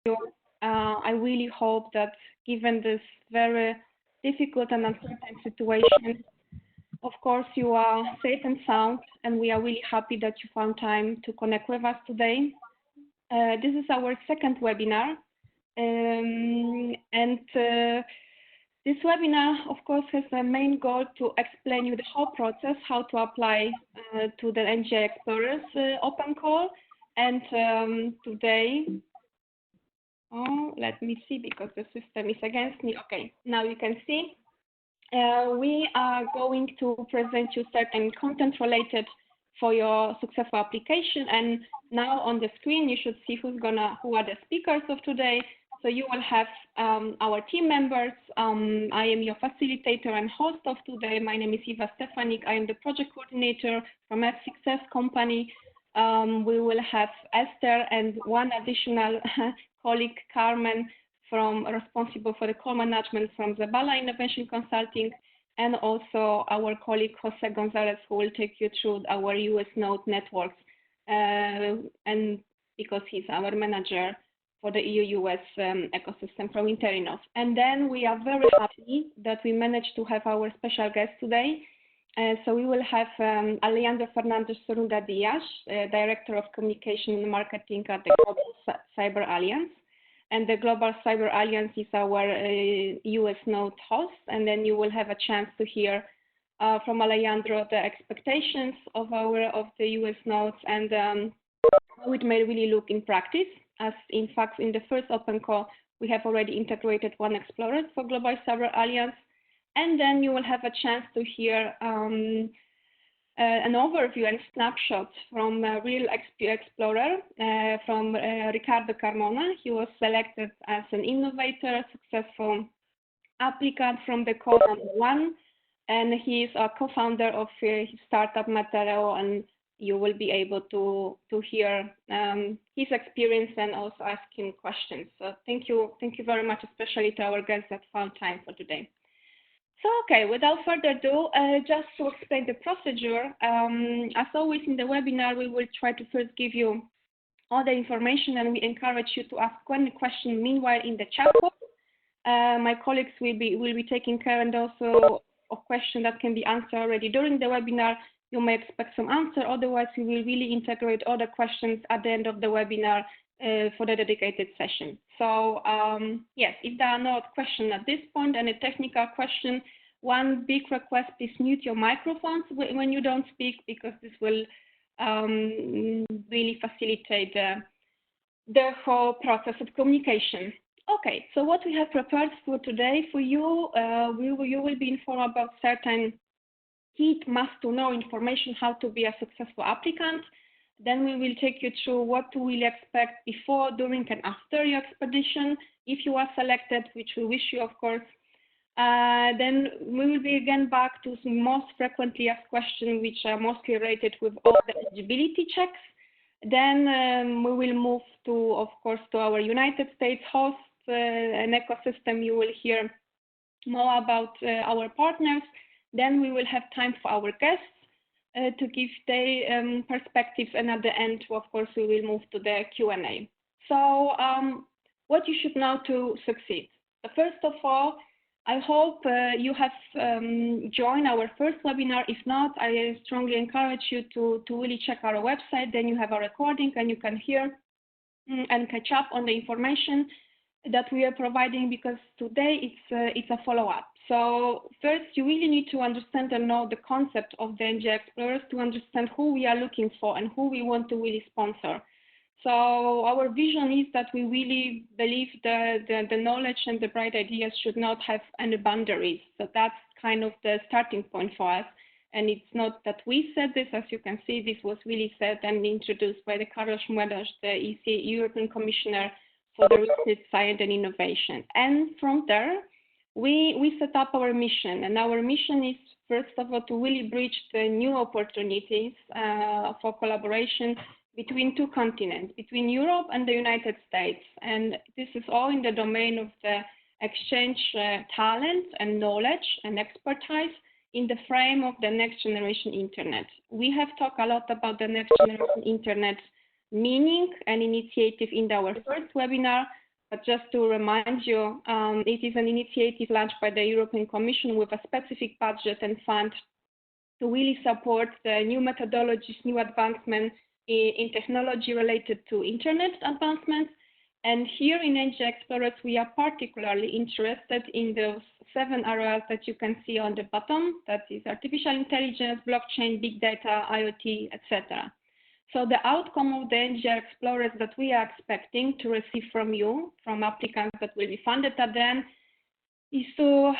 you. I really hope that given this very difficult and uncertain situation, of course, you are safe and sound, and we are really happy that you found time to connect with us today. This is our second webinar, this webinar, of course, has the main goal to explain you the whole process, how to apply to the NGI Explorers open call. And today, let me see, because the system is against me. Okay, now you can see. We are going to present you certain content related for your successful application. And now on the screen, you should see who are the speakers of today. So you will have our team members. I am your facilitator and host of today. My name is Eva Stefanik. I am the project coordinator from a Success company. We will have Esther and one additional colleague, Carmen, responsible for the call management from Zabala Innovation Consulting, and also our colleague Jose Gonzalez, who will take you through our US Node networks, and because he's our manager for the EU-US ecosystem from Interinos. And then we are very happy that we managed to have our special guest today. So we will have Alejandro Fernandez Sorunda Diaz, Director of Communication and Marketing at the Global Cyber Alliance. And the Global Cyber Alliance is our US Node host. And then you will have a chance to hear from Alejandro the expectations of the US nodes and how it may really look in practice. As in fact, in the first open call, we have already integrated one explorer for Global Cyber Alliance. And then you will have a chance to hear an overview and snapshot from a real explorer from Ricardo Carmona. He was selected as an innovator, successful applicant from the call #1, and he is a co-founder of his startup Matereo, and you will be able to hear his experience and also ask him questions. So thank you very much, especially to our guests that found time for today. So, okay, without further ado, just to explain the procedure, as always in the webinar, we will try to first give you all the information, and we encourage you to ask any question meanwhile in the chat box. My colleagues will be taking care and also of questions that can be answered already during the webinar. You may expect some answer, otherwise we will really integrate all the questions at the end of the webinar for the dedicated session. So yes, if there are no questions at this point and a technical question, one big request, please mute your microphones when you don't speak, because this will really facilitate the whole process of communication. Okay, so what we have prepared for today for you, you will be informed about certain key must-to-know information, how to be a successful applicant. Then we will take you through what to really expect before, during, and after your expedition, if you are selected, which we wish you, of course. Then we will be again back to some most frequently asked questions, which are mostly related with all the eligibility checks. Then we will move to, of course, to our United States host and ecosystem. You will hear more about our partners. Then we will have time for our guests to give their perspectives, and at the end, of course, we will move to the Q&A. So what you should know to succeed. First of all, I hope you have joined our first webinar. If not, I strongly encourage you to really check our website. Then you have a recording and you can hear and catch up on the information that we are providing, because today it's a follow-up. So first, you really need to understand and know the concept of the NGI Explorers to understand who we are looking for and who we want to really sponsor. So our vision is that we really believe the knowledge and the bright ideas should not have any boundaries. So that's kind of the starting point for us. And it's not that we said this, as you can see, this was really said and introduced by the Carlos Moedas, the EC European Commissioner for the Research, Science and Innovation. And from there, we set up our mission, and our mission is, first of all, to really bridge the new opportunities for collaboration between two continents, between Europe and the United States. And this is all in the domain of the exchange talent and knowledge and expertise in the frame of the next generation internet. We have talked a lot about the next generation internet meaning and initiative in our first webinar, But just to remind you, it is an initiative launched by the European Commission with a specific budget and fund to really support the new methodologies, new advancements in technology related to internet advancements. And here in NGI Explorers, we are particularly interested in those 7 areas that you can see on the bottom. That is artificial intelligence, blockchain, big data, IoT, etc. So the outcome of the NGI Explorers that we are expecting to receive from you, from applicants that will be funded at the end, is to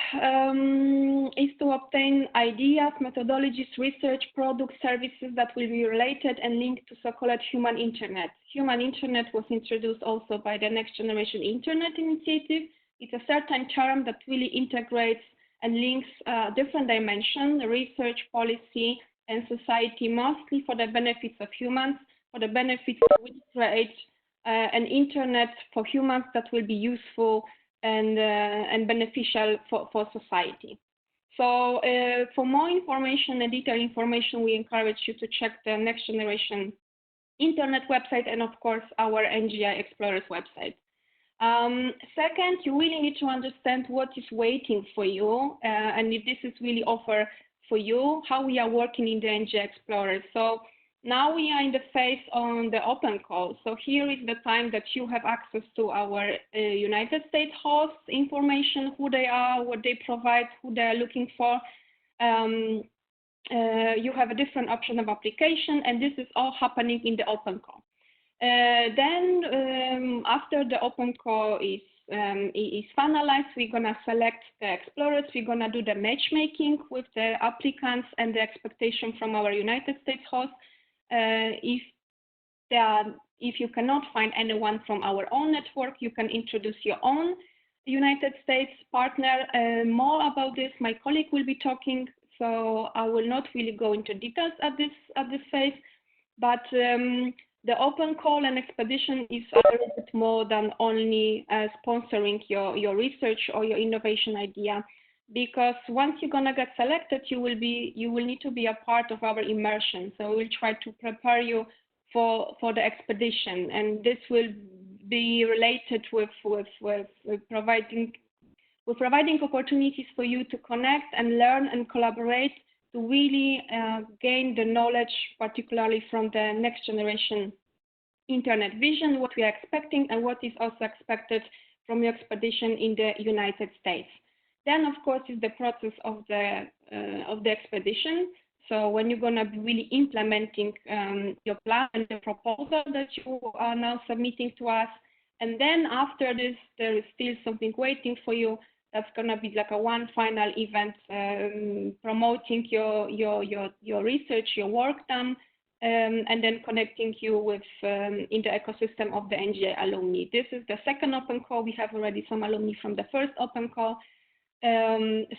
obtain ideas, methodologies, research, products, services that will be related and linked to so-called human internet. Human internet was introduced also by the Next Generation Internet Initiative. It's a certain term that really integrates and links different dimensions, research, policy, and society, mostly for the benefits of humans, for the benefits of which create an internet for humans that will be useful and beneficial for society. So for more information and detailed information, we encourage you to check the Next Generation Internet website and, of course, our NGI Explorers website. Second, you really need to understand what is waiting for you and if this is really offer for you, how we are working in the NGI Explorers. So now we are in the phase on the open call. So here is the time that you have access to our United States hosts information, who they are, what they provide, who they are looking for. You have a different option of application, and this is all happening in the open call. Then after the open call is finalized, we're gonna select the explorers. We're gonna do the matchmaking with the applicants and the expectation from our United States host. If you cannot find anyone from our own network, you can introduce your own United States partner. More about this, my colleague will be talking, so I will not really go into details at this phase. But the open call and expedition is a little bit more than only sponsoring your research or your innovation idea, because once you're gonna get selected, you will need to be a part of our immersion. So we'll try to prepare you for the expedition, and this will be related with providing opportunities for you to connect and learn and collaborate to really gain the knowledge, particularly from the next generation internet vision, what we are expecting and what is also expected from your expedition in the United States. Then, of course, is the process of the expedition. So when you're going to be really implementing your plan and the proposal that you are now submitting to us, and then after this, there is still something waiting for you. That's going to be like a one final event promoting your research, your work done, and then connecting you with in the ecosystem of the NGI alumni. This is the second open call. We have already some alumni from the first open call.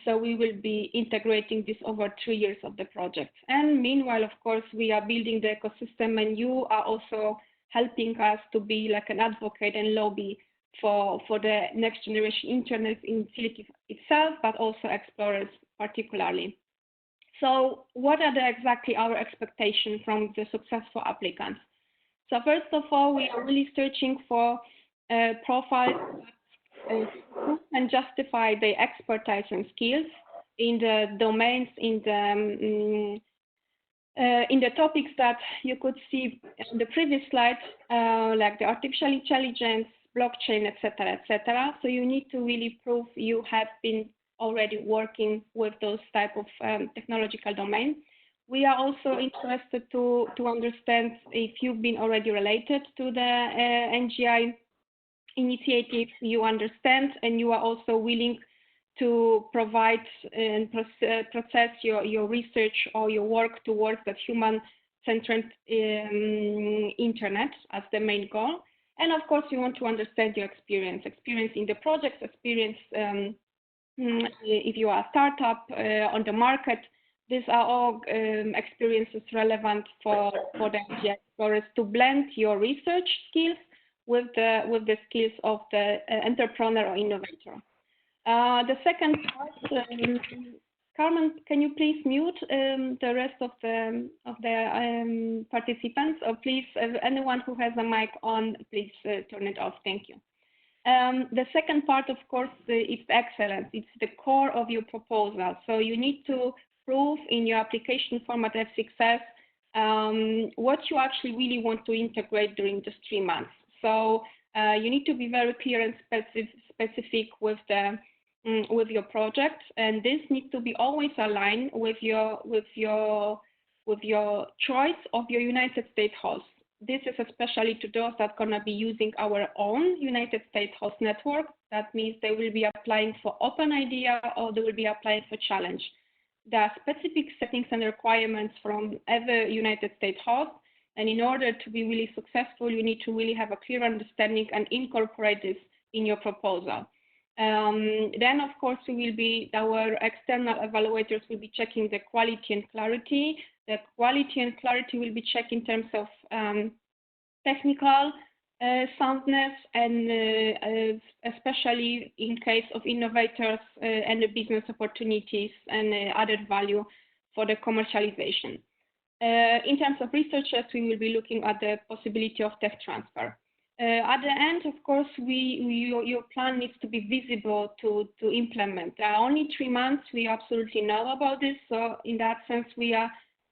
So we will be integrating this over 3 years of the project. And meanwhile, of course, we are building the ecosystem, and you are also helping us to be like an advocate and lobby for the next generation internet initiative itself, but also explorers particularly. So what are exactly our expectations from the successful applicants? So first of all, we are really searching for profiles that can justify their expertise and skills in the domains, in the topics that you could see in the previous slide, like the artificial intelligence, blockchain, etc., etc. So you need to really prove you have been already working with those type of technological domains. We are also interested to understand if you've been already related to the NGI initiative, you understand, and you are also willing to provide and process your research or your work towards the human-centered internet as the main goal. And of course, you want to understand your experience in the project, experience if you are a startup on the market. These are all experiences relevant for the NGI Explorers to blend your research skills with the skills of the entrepreneur or innovator. The second part, Carmen, can you please mute the rest of the participants, or please anyone who has a mic on, please turn it off. Thank you. The second part, of course, is excellence. It's the core of your proposal. So you need to prove in your application format of success what you actually really want to integrate during these 3 months. So you need to be very clear and specific with your project, and this needs to be always aligned with your choice of your United States host. This is especially to those that are going to be using our own United States host network. That means they will be applying for Open Idea or they will be applying for Challenge. There are specific settings and requirements from every United States host. And in order to be really successful, you need to really have a clear understanding and incorporate this in your proposal. Then, of course, our external evaluators will be checking the quality and clarity. The quality and clarity will be checked in terms of technical soundness and especially in case of innovators and the business opportunities and added value for the commercialization. In terms of researchers, we will be looking at the possibility of tech transfer. At the end, of course, your plan needs to be visible to implement. There are only 3 months. We absolutely know about this. So in that sense,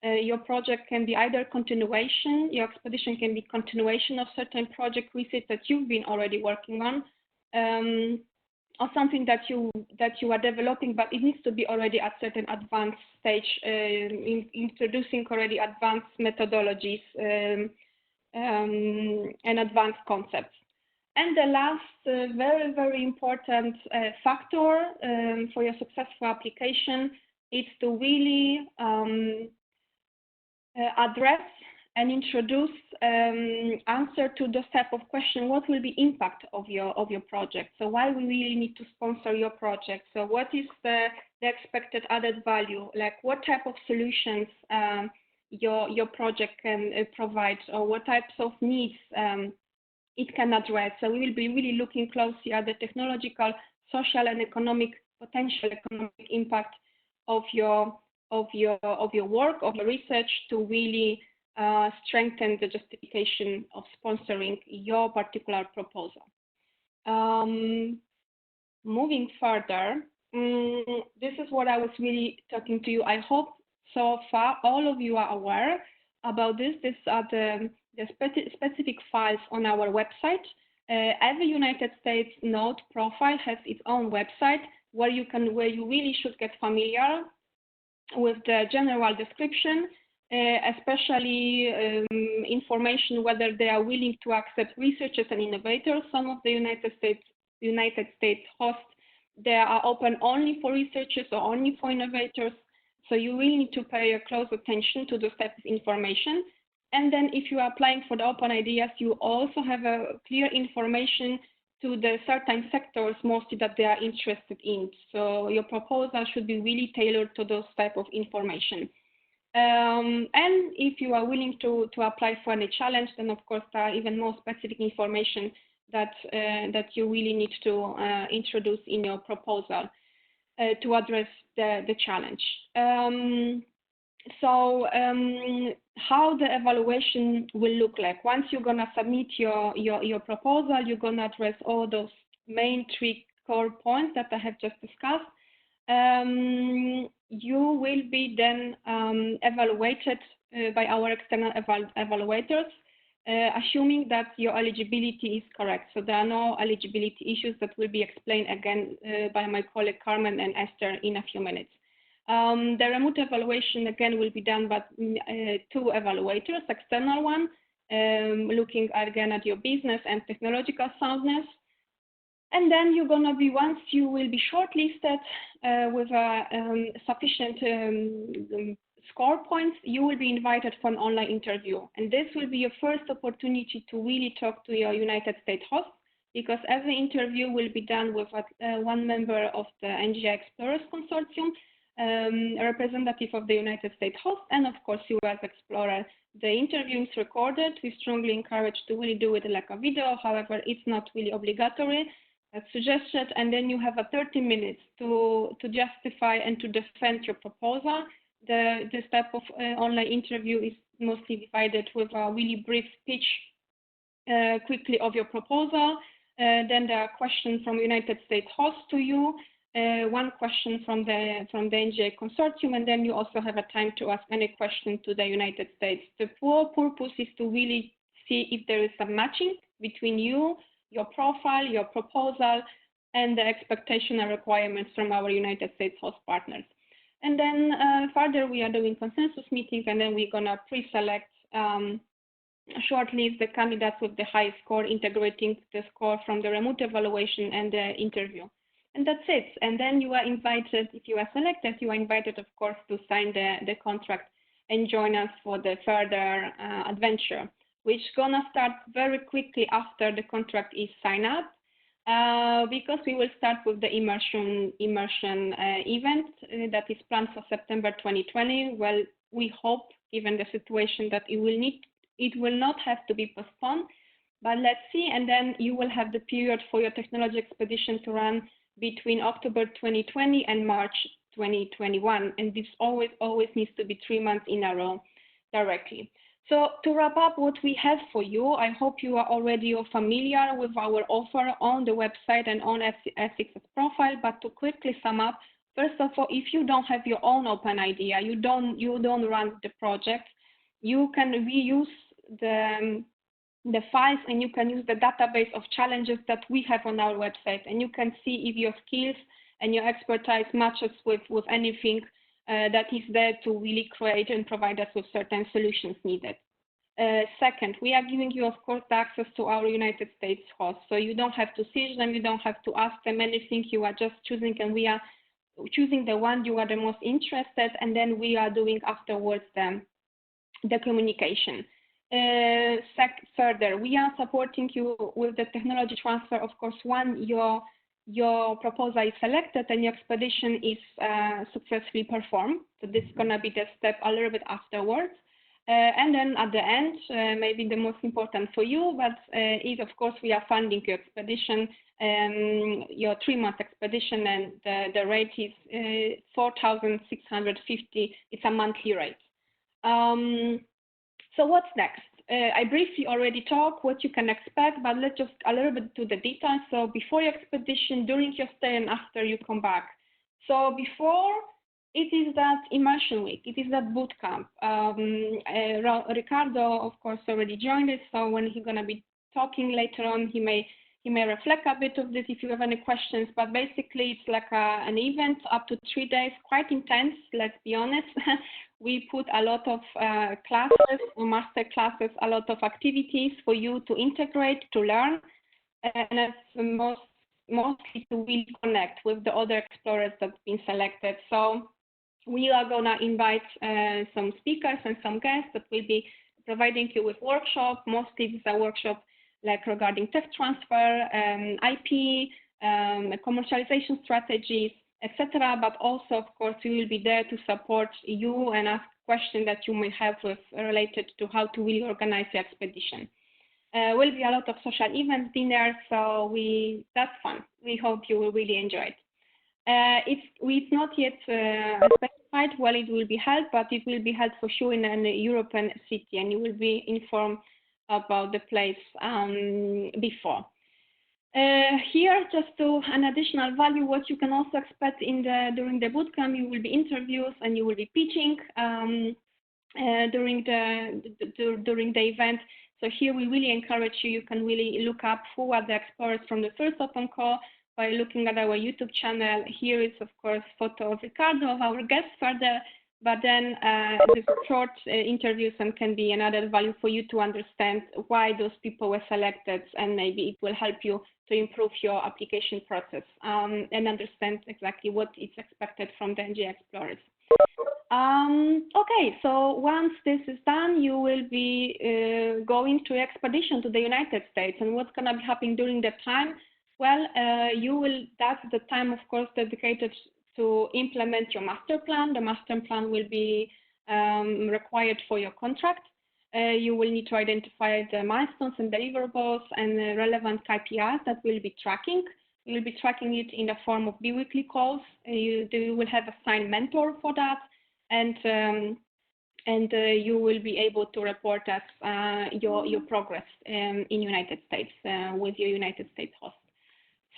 your project can be either continuation, your expedition can be continuation of certain project research that you've been already working on, or something that you are developing, but it needs to be already at certain advanced stage, introducing already advanced methodologies and advanced concepts. And the last very, very important factor for your successful application is to really address and introduce answer to those type of question. What will be impact of your project? So why we really need to sponsor your project? So what is the expected added value? Like what type of solutions your project can provide, or what types of needs it can address? So we will be really looking closely at the technological, social, and potential economic impact of your work, of your research, to really strengthen the justification of sponsoring your particular proposal. Moving further, this is what I was really talking to you. I hope so far all of you are aware about this. These are the specific files on our website. Every United States node profile has its own website where you really should get familiar with the general description, especially information whether they are willing to accept researchers and innovators. Some of the United States hosts, they are open only for researchers or only for innovators. So you really need to pay a close attention to those types of information. And then if you are applying for the open ideas, you also have a clear information to the certain sectors mostly that they are interested in. So your proposal should be really tailored to those type of information. And if you are willing to apply for any challenge, then of course there are even more specific information that you really need to introduce in your proposal to address the challenge. How the evaluation will look like. Once you're gonna submit your proposal, you're gonna address all those main 3 core points that I have just discussed. You will be then evaluated by our external evaluators, assuming that your eligibility is correct. So there are no eligibility issues that will be explained again by my colleague Carmen and Esther in a few minutes. The remote evaluation again will be done by 2 evaluators, external one, looking again at your business and technological soundness. And then you're gonna be, once you will be shortlisted with a sufficient score points, you will be invited for an online interview. And this will be your first opportunity to really talk to your United States host, because every interview will be done with one member of the NGI Explorers Consortium, a representative of the United States host, and of course you as Explorer. The interview is recorded. We strongly encourage to really do it like a video. However, it's not really obligatory. That's suggested. And then you have a 30 minutes to justify and to defend your proposal. This type of online interview is mostly divided with a really brief pitch quickly of your proposal, Then there are questions from United States host to you, one question from the NGI consortium, and then you also have a time to ask any question to the United States. The purpose is to really see if there is some matching between you, your profile, your proposal, and the expectation and requirements from our United States host partners. And then further, we are doing consensus meetings, and then we're gonna pre-select shortlist the candidates with the highest score, integrating the score from the remote evaluation and the interview. And that's it. And then you are invited, if you are selected, you are invited, of course, to sign the contract and join us for the further adventure, which is gonna start very quickly after the contract is signed up, because we will start with the immersion event that is planned for September 2020. Well, we hope, given the situation, that it will not have to be postponed, but let's see. And then you will have the period for your technology expedition to run between October 2020 and March 2021. And this always needs to be 3 months in a row directly. So to wrap up what we have for you, I hope you are already familiar with our offer on the website and on F6's profile. But to quickly sum up, first of all, if you don't have your own open idea, you don't run the project, you can reuse the files, and you can use the database of challenges that we have on our website, and you can see if your skills and your expertise matches with anything that is there to really create and provide us with certain solutions needed. Second, we are giving you, of course, the access to our United States hosts, so you don't have to search them, you don't have to ask them anything, you are just choosing, and we are choosing the one you are the most interested, and then we are doing afterwards the communication. Further, we are supporting you with the technology transfer, of course, when your proposal is selected and your expedition is successfully performed. So this is going to be the step a little bit afterwards. And then at the end, maybe the most important for you, but is, of course, we are funding your expedition, your 3-month expedition, and the rate is 4,650. It's a monthly rate. So what's next? I briefly already talked what you can expect, but let's just a little bit to the details. So before your expedition, during your stay, and after you come back. So before, it is that immersion week, it is that boot camp. Ricardo, of course, already joined us, so when he's gonna be talking later on, he may reflect a bit of this if you have any questions, but basically it's like an event up to 3 days, quite intense, let's be honest. We put a lot of classes, master classes, a lot of activities for you to integrate, to learn, and it's mostly to really connect with the other explorers that have been selected. So we are gonna invite some speakers and some guests that will be providing you with workshop. Mostly this is a workshop like regarding tech transfer, IP, commercialization strategies, etc. But also, of course, we will be there to support you and ask questions that you may have related to how to really organize the expedition. Will be a lot of social events, dinners, so that's fun. We hope you will really enjoy it. It's not yet specified where it will be held, but it will be held for sure in a European city, and you will be informed about the place before. Here, just to an additional value, what you can also expect during the bootcamp, you will be interviews and you will be pitching during the event. So here we really encourage you. You can really look up who are the explorers from the first open call by looking at our YouTube channel. Here is, of course, photo of Ricardo, of our guest further. But then these short interviews and can be another value for you to understand why those people were selected, and maybe it will help you to improve your application process and understand exactly what is expected from the NGI explorers. Okay, so once this is done, you will be going to expedition to the United States, and what's going to be happening during that time? Well, that's the time, of course, dedicated to implement your master plan. The master plan will be required for your contract. You will need to identify the milestones and deliverables and the relevant KPIs that we'll be tracking. You will be tracking it in the form of biweekly calls. You will have a assigned mentor for that, and you will be able to report us your progress in United States with your United States host.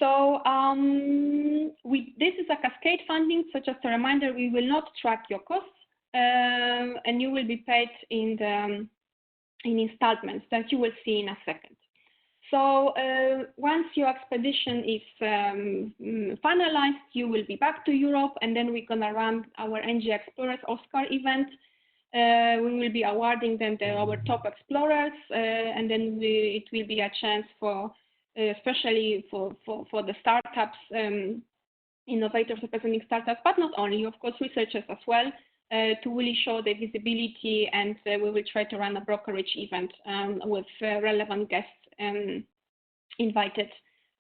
So this is a cascade funding, so just a reminder, we will not track your costs, and you will be paid in installments that you will see in a second. So once your expedition is finalized, you will be back to Europe, and then we're gonna run our NGI Explorers Oscar event. We will be awarding them our top explorers, and then it will be a chance for, especially for the startups, innovators representing startups, but not only, of course, researchers as well, to really show the visibility, and we will try to run a brokerage event with relevant guests invited.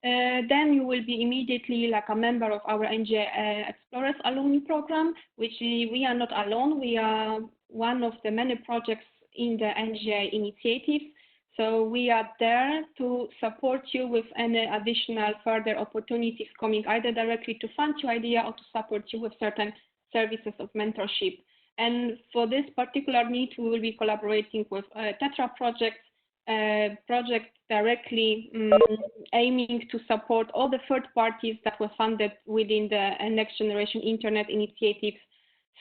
Then you will be immediately like a member of our NGI Explorers Alumni Program, which we are not alone. We are one of the many projects in the NGI initiative. So we are there to support you with any additional further opportunities coming either directly to fund your idea or to support you with certain services of mentorship. And for this particular need, we will be collaborating with Tetra project directly aiming to support all the third parties that were funded within the Next Generation Internet initiatives.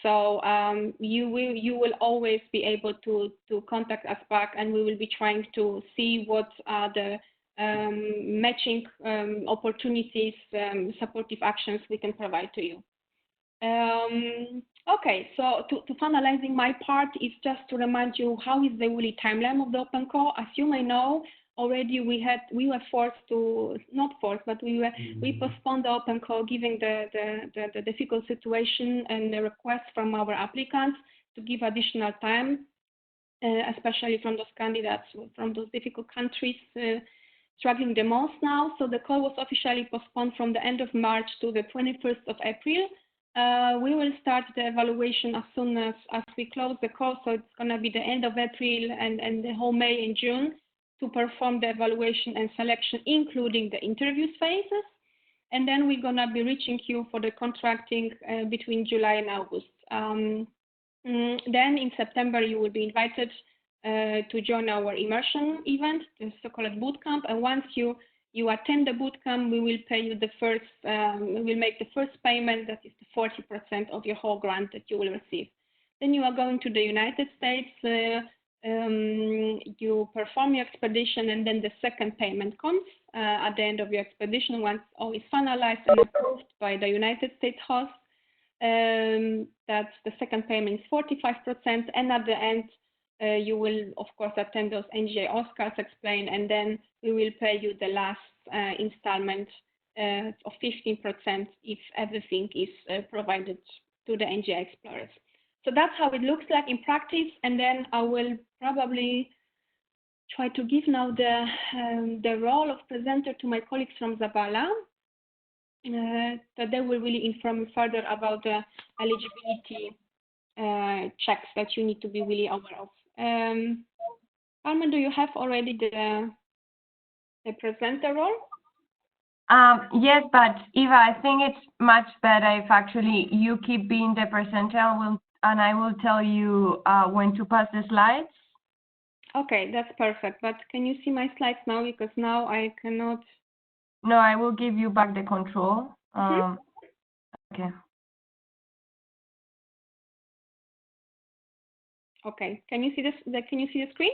So you will always be able to contact us back, and we will be trying to see what are the matching opportunities, supportive actions we can provide to you. Okay, so to finalizing my part is just to remind you how is the really timeline of the open call. As you may know, already we were forced to, not forced, but we postponed the open call given the difficult situation and the request from our applicants to give additional time, especially from those candidates from those difficult countries struggling the most now. So the call was officially postponed from the end of March to the 21st of April. We will start the evaluation as soon as we close the call, so it's going to be the end of April and the whole May and June to perform the evaluation and selection, including the interviews phases. And then we're going to be reaching you for the contracting between July and August. Then in September, you will be invited to join our immersion event, the so-called bootcamp. And once you attend the bootcamp, we will pay you the first, we will make the first payment, that is the 40% of your whole grant that you will receive. Then you are going to the United States, you perform your expedition, and then the second payment comes at the end of your expedition once all is finalized and approved by the United States host. That's the second payment is 45%, and at the end, you will, of course, attend those NGI Oscars explain, and then we will pay you the last installment of 15% if everything is provided to the NGI Explorers. So that's how it looks like in practice, and then I will probably try to give now the role of presenter to my colleagues from Zabala, that they will really inform you further about the eligibility checks that you need to be really aware of. Carmen, do you have already the presenter role? Yes, but Eva, I think it's much better if actually you keep being the presenter and I will tell you when to pass the slides. Okay, that's perfect. But can you see my slides now? Because now I cannot. No, I will give you back the control. Okay. Okay. Can you see this? Can you see the screen?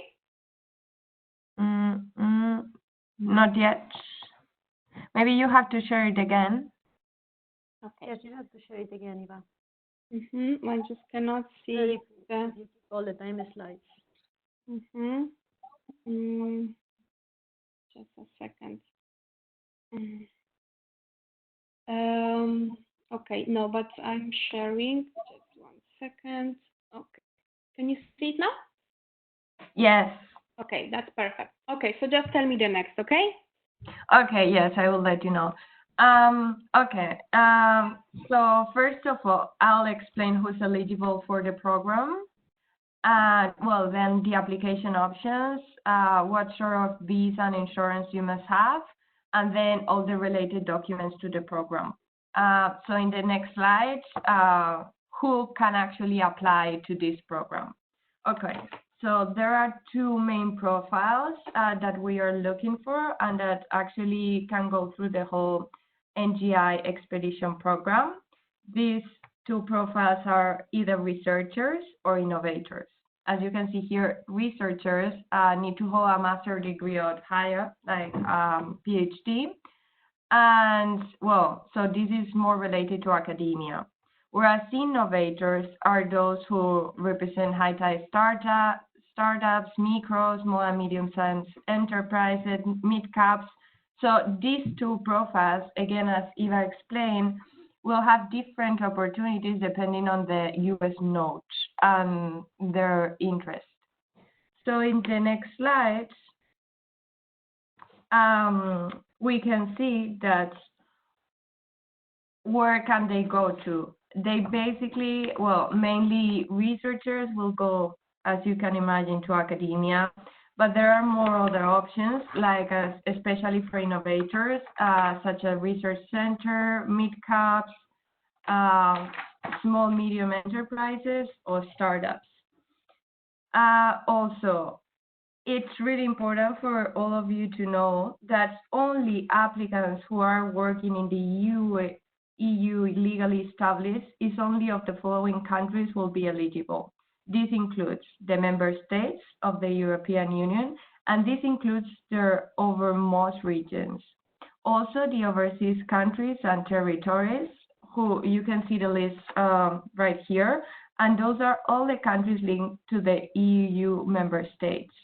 Not yet. Maybe you have to share it again. Okay. Yes, you have to share it again, Eva. I just cannot see the all the time slides. Just a second. Okay, no, but I'm sharing. Just 1 second. Okay. Can you see it now? Yes. Okay, that's perfect. Okay, so just tell me the next, okay? Okay, yes, I will let you know. Okay, so first of all, I'll explain who's eligible for the program. Well, then the application options, what sort of visa and insurance you must have, and then all the related documents to the program. So in the next slides, who can actually apply to this program? Okay, So there are two main profiles that we are looking for and that actually can go through the whole NGI expedition program. These two profiles are either researchers or innovators. As you can see here, researchers need to hold a master's degree or higher, like PhD. And well, so this is more related to academia. Whereas innovators are those who represent high-tech startups, micro, small and medium-sized enterprises, mid-caps. So these two profiles, again, as Eva explained, will have different opportunities depending on the US node and their interest. So in the next slide, we can see that where can they go to? They basically, well, mainly researchers will go, as you can imagine, to academia, but there are more other options, like especially for innovators, such as research center, mid-caps, small, medium enterprises, or startups. Also, it's really important for all of you to know that only applicants who are working in the EU legally established is only of the following countries will be eligible. This includes the member states of the European Union, and this includes their overmost regions. Also, the overseas countries and territories, who you can see the list right here, and those are all the countries linked to the EU member states.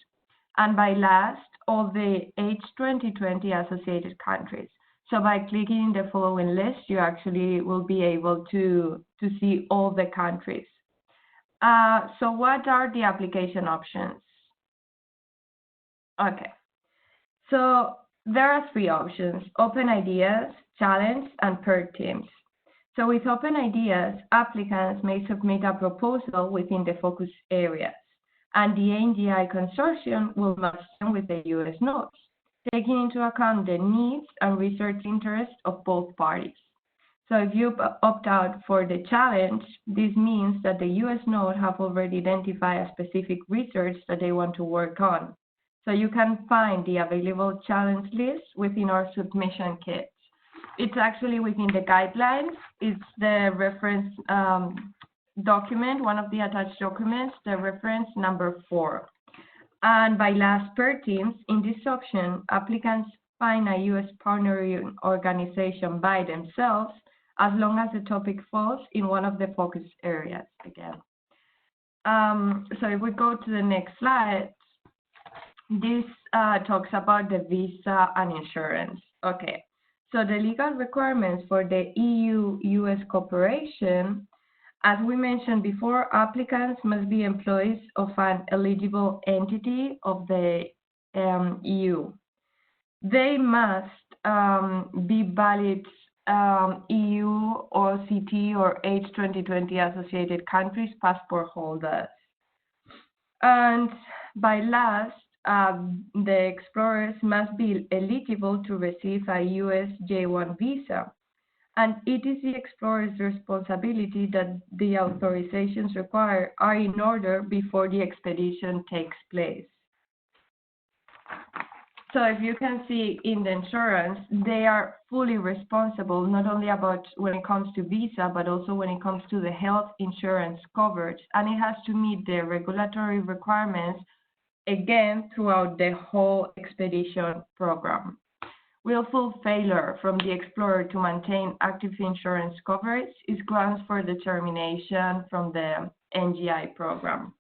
And by last, all the H2020 associated countries. So by clicking in the following list, you actually will be able to see all the countries. So what are the application options? Okay, so there are three options: open ideas, challenge, and paired teams. So with open ideas, applicants may submit a proposal within the focus areas, and the NGI consortium will match them with the US nodes, taking into account the needs and research interests of both parties. So if you opt out for the challenge, this means that the US node have already identified a specific research that they want to work on. So you can find the available challenge list within our submission kit. It's actually within the guidelines. It's the reference document, one of the attached documents, the reference number 4. And by last paired teams, in this option, applicants find a US partnering organization by themselves, as long as the topic falls in one of the focus areas again. So if we go to the next slide, this talks about the visa and insurance. Okay, so the legal requirements for the EU-US cooperation, as we mentioned before, applicants must be employees of an eligible entity of the EU. They must be valid EU, OCT, or H2020 associated countries passport holders. And by last, the explorers must be eligible to receive a US J1 visa. And it is the explorer's responsibility that the authorizations required are in order before the expedition takes place. So if you can see in the insurance, they are fully responsible, not only about when it comes to visa, but also when it comes to the health insurance coverage. And it has to meet the regulatory requirements, again, throughout the whole expedition program. Willful failure from the explorer to maintain active insurance coverage is grounds for determination from the NGI program.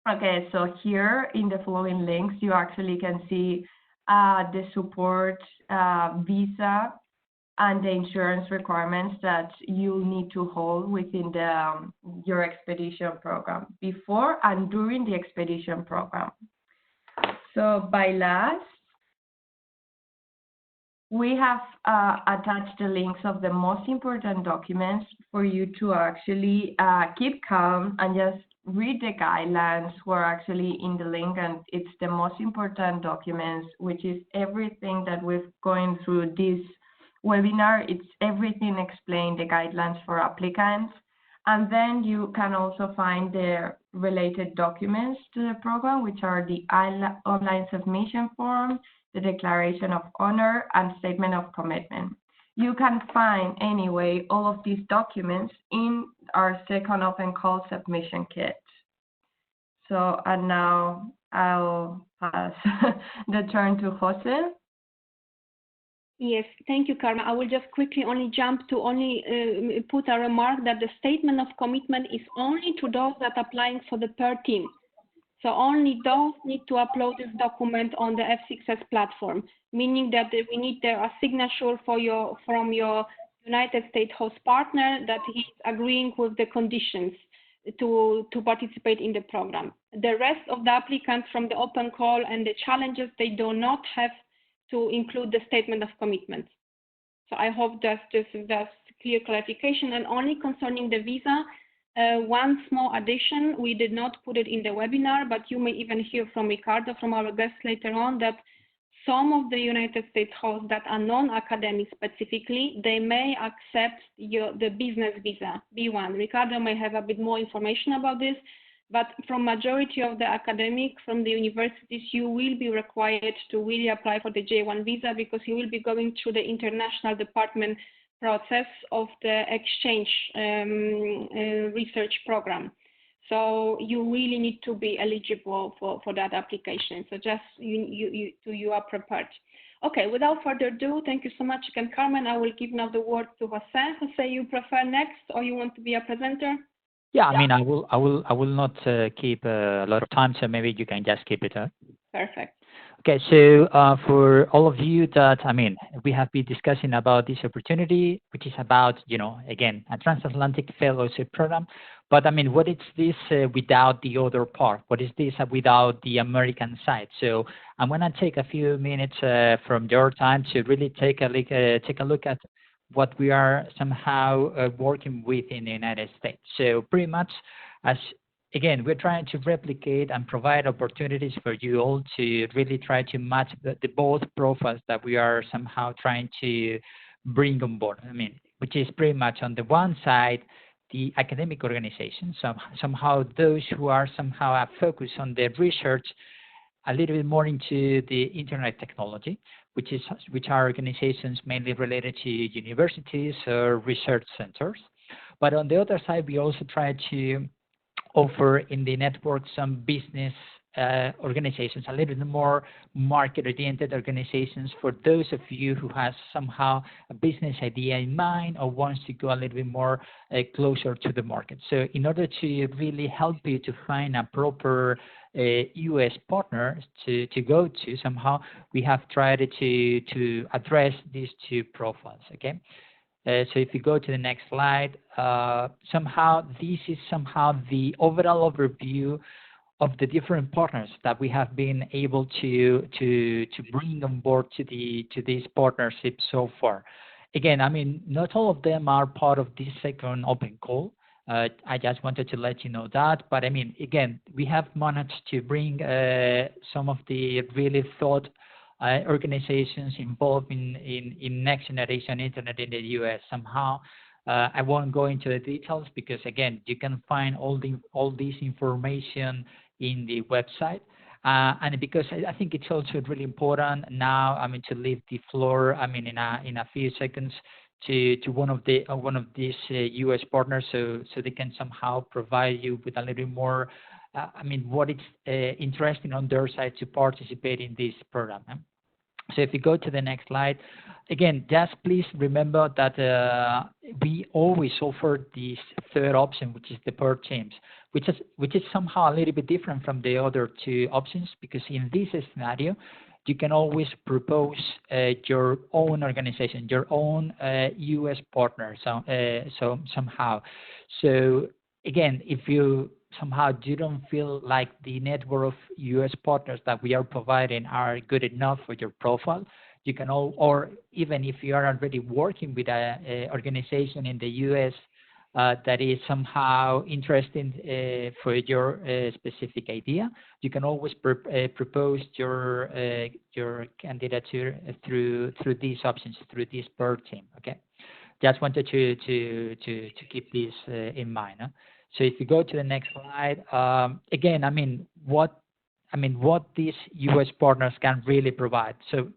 Okay, so here in the following links, you actually can see the support, visa, and the insurance requirements that you'll need to hold within your expedition program, before and during the expedition program. So by last, we have attached the links of the most important documents for you to actually keep calm and just read the guidelines who are actually in the link, and it's the most important documents, which is everything that we've going through this webinar. It's everything explained, the guidelines for applicants, And then you can also find the related documents to the program, which are the online submission form, the declaration of honor, and statement of commitment. You can find, anyway, all of these documents in our second open call submission kit. So, and now I'll pass the turn to Jose. Yes, thank you, Karma. I will just quickly only jump to put a remark that the statement of commitment is only to those that are applying for the PER team. So only those need to upload this document on the F6S platform, meaning that we need a signature from your United States host partner that he's agreeing with the conditions to participate in the program. The rest of the applicants from the open call and the challenges, they do not have to include the statement of commitment. So I hope that's clear clarification. And only concerning the visa, one small addition, we did not put it in the webinar, but you may even hear from Ricardo, from our guest later on, that some of the United States hosts that are non-academic specifically, they may accept the business visa, B1. Ricardo may have a bit more information about this, but from majority of the academic from the universities, you will be required to really apply for the J1 visa because you will be going through the international department process of the exchange research program. So you really need to be eligible for that application. So just you are prepared. Okay, without further ado, thank you so much again, Carmen. I will give now the word to Jose. Jose, you prefer next or you want to be a presenter? Yeah, I mean, I will not keep a lot of time, so maybe you can just keep it. Perfect. Okay, so for all of you that, I mean, we have been discussing about this opportunity, which is about, again, a transatlantic fellowship program. But I mean, what is this without the other part? What is this without the American side? So I'm gonna take a few minutes from your time to really take a look at what we are somehow working with in the United States. So pretty much, again, we're trying to replicate and provide opportunities for you all to really try to match the both profiles that we are somehow trying to bring on board. I mean, which is pretty much on the one side, the academic organizations, somehow those who are somehow focused on the research, a little bit more into the internet technology, which are organizations mainly related to universities or research centers. But on the other side, we also try to offer in the network some business organizations, a little bit more market-oriented organizations for those of you who has somehow a business idea in mind or wants to go a little bit more closer to the market. So in order to really help you to find a proper US partner to go to, somehow we have tried to address these two profiles, okay? So if you go to the next slide, somehow this is somehow the overall overview of the different partners that we have been able to bring on board to this partnership so far. Again, I mean, not all of them are part of this second open call. I just wanted to let you know that. But I mean, again, we have managed to bring some of the really thought organizations involved in next generation internet in the US somehow. I won't go into the details because again, you can find all this information in the website. And because I think it's also really important now, I mean, to leave the floor, I mean, in a few seconds to one of these US partners, so they can somehow provide you with a little bit more. I mean, what is interesting on their side to participate in this program. So if you go to the next slide, again, just please remember that we always offer this third option, which is the PER teams, which is somehow a little bit different from the other two options, because in this scenario, you can always propose your own organization, your own US partner. So somehow, so again, if you somehow you don't feel like the network of US partners that we are providing are good enough for your profile, you can or even if you are already working with a organization in the US that is somehow interesting for your specific idea, you can always propose your candidature through these options, through this PER team. Okay. just wanted to keep this in mind. So if you go to the next slide, again, what these U.S. partners can really provide. So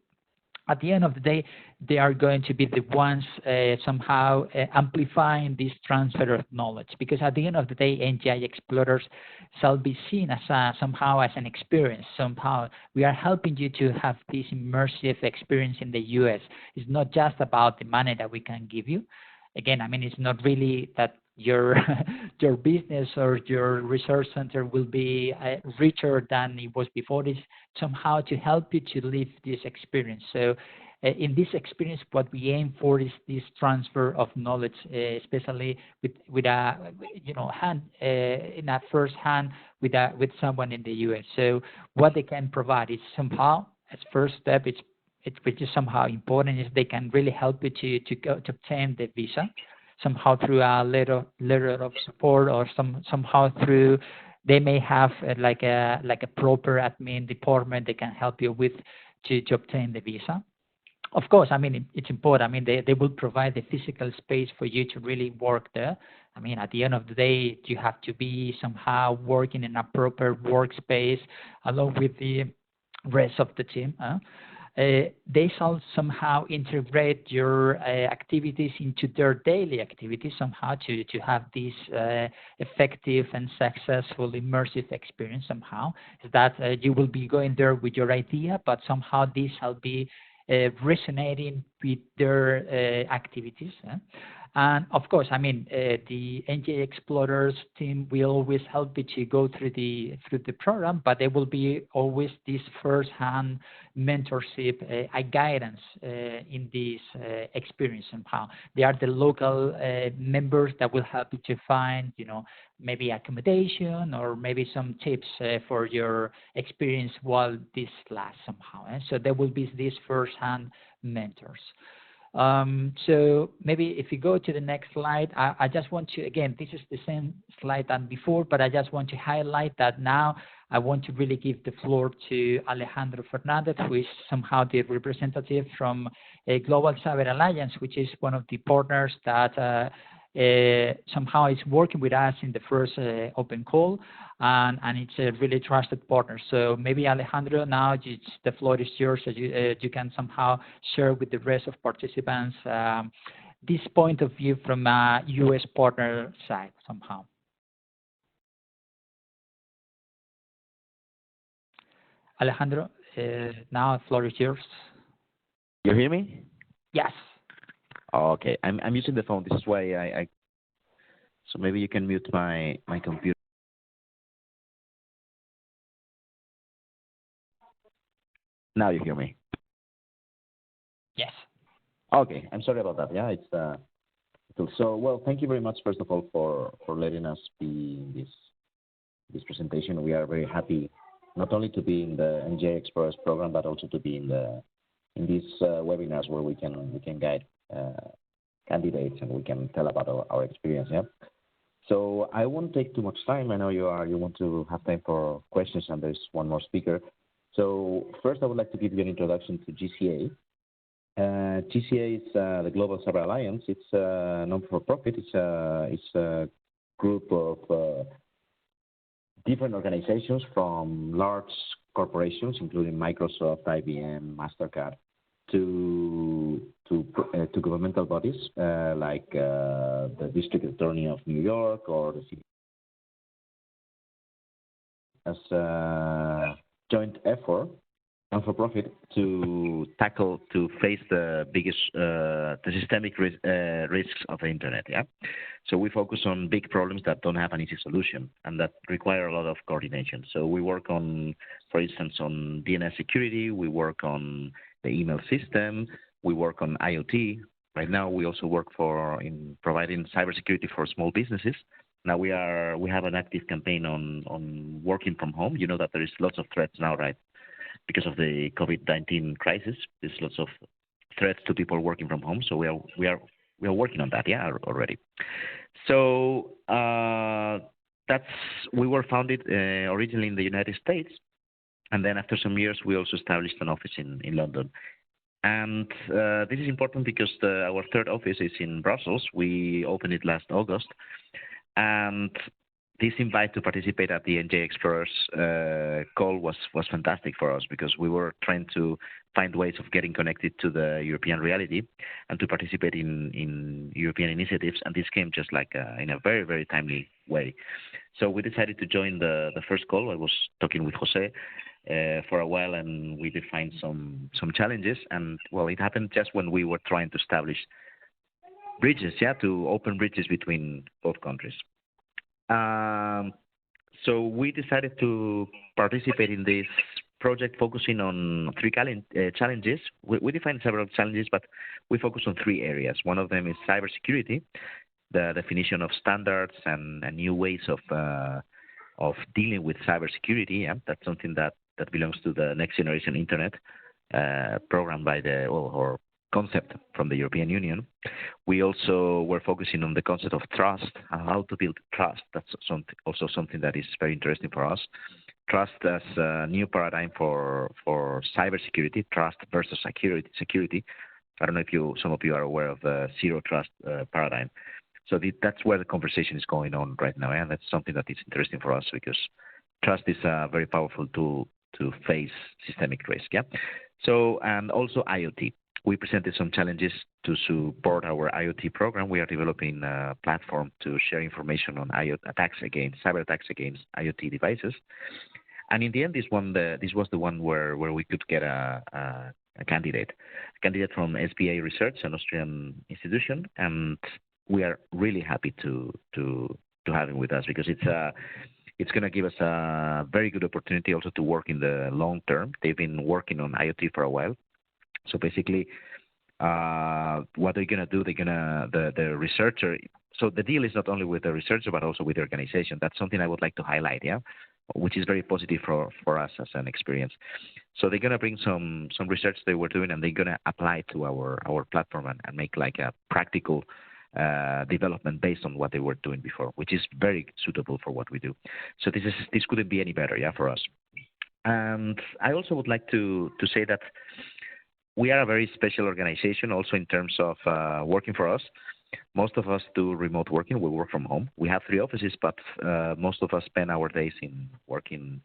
at the end of the day, they are going to be the ones somehow amplifying this transfer of knowledge, because at the end of the day, NGI Explorers shall be seen as somehow as an experience. Somehow we are helping you to have this immersive experience in the US. It's not just about the money that we can give you. Again, it's not really that your your business or your research center will be richer than it was before. It's somehow to help you to live this experience. So in this experience, what we aim for is this transfer of knowledge, especially with a hand in a first hand with someone in the US. So what they can provide is somehow, as first step, which is somehow important, is they can really help you to obtain the visa, somehow through a letter of support, or somehow through, they may have like a proper admin department they can help you with to obtain the visa. Of course, it's important. They will provide the physical space for you to really work there. At the end of the day, you have to be somehow working in a proper workspace along with the rest of the team. They shall somehow integrate your activities into their daily activities somehow to have this effective and successful immersive experience somehow. That you will be going there with your idea, but somehow this shall be resonating with their activities. And of course, the NGI Explorers team will always help you to go through the program, but there will be always this first-hand mentorship, guidance in this experience somehow. They are the local members that will help you to find, maybe accommodation or maybe some tips for your experience while this lasts somehow. So there will be these first-hand mentors. So maybe if you go to the next slide, I just want to, again, this is the same slide than before, but I just want to highlight that now I want to really give the floor to Alejandro Fernandez, who is somehow the representative from Global Cyber Alliance, which is one of the partners that somehow is working with us in the first open call, and it's a really trusted partner. So maybe Alejandro, now the floor is yours, so you can somehow share with the rest of participants this point of view from a U.S. partner side somehow. Alejandro, now the floor is yours. You hear me? Yes. Oh, okay. I'm using the phone. This is why I so maybe you can mute my computer. Now you hear me? Yes. Okay. I'm sorry about that. Yeah, it's so well. Thank you very much, first of all, for letting us be in this presentation. We are very happy not only to be in the NGI Explorers program, but also to be in these webinars where we can guide candidates and we can tell about our experience. Yeah. So I won't take too much time. I know you want to have time for questions, and there's one more speaker. So first, I would like to give you an introduction to GCA. GCA is the Global Cyber Alliance. It's a non-for-profit. It's a group of different organizations from large corporations, including Microsoft, IBM, MasterCard, to governmental bodies like the District Attorney of New York or the city, as a joint effort, non-for-profit, to face the biggest, the systemic risks of the internet. Yeah, so we focus on big problems that don't have an easy solution and that require a lot of coordination. So we work on, for instance, on DNS security. We work on the email system. We work on IoT. Right now, we also work in providing cybersecurity for small businesses. Now we have an active campaign on working from home. You know that there is lots of threats now, right? Because of the COVID-19 crisis, there's lots of threats to people working from home. So we are working on that, yeah, already. So we were founded originally in the United States, and then after some years, we also established an office in London. And this is important because our third office is in Brussels. We opened it last August. And this invite to participate at the NGI Explorers call was fantastic for us because we were trying to find ways of getting connected to the European reality and to participate in European initiatives. And this came just like in a very, very timely way. So we decided to join the first call. I was talking with Jose for a while, and we defined some challenges. And well, it happened just when we were trying to establish bridges, to open bridges between both countries. So we decided to participate in this project focusing on three challenges. We defined several challenges, but we focus on three areas. One of them is cybersecurity, the definition of standards and new ways of dealing with cybersecurity. Yeah? That's something that belongs to the Next Generation Internet program by or concept from the European Union. We also were focusing on the concept of trust and how to build trust. That's also something that is very interesting for us. Trust as a new paradigm for cybersecurity, trust versus security. I don't know if some of you are aware of the zero trust paradigm. So that's where the conversation is going on right now, and that's something that is interesting for us because trust is a very powerful tool to face systemic risk. Yeah. So and also IoT. We presented some challenges to support our IoT program. We are developing a platform to share information on cyber attacks against IoT devices. And in the end, this was the one where we could get a candidate from SBA Research, an Austrian institution, and we are really happy to have him with us because it's going to give us a very good opportunity also to work in the long term. They've been working on IoT for a while. So basically, what they're going to do, the researcher. So the deal is not only with the researcher, but also with the organization. That's something I would like to highlight, which is very positive for us as an experience. So they're going to bring some research they were doing, and they're going to apply to our platform and make like a practical development based on what they were doing before, which is very suitable for what we do. So this couldn't be any better, for us. And I also would like to say that we are a very special organization also in terms of working for us. Most of us do remote working. We work from home. We have 3 offices, but most of us spend our days in working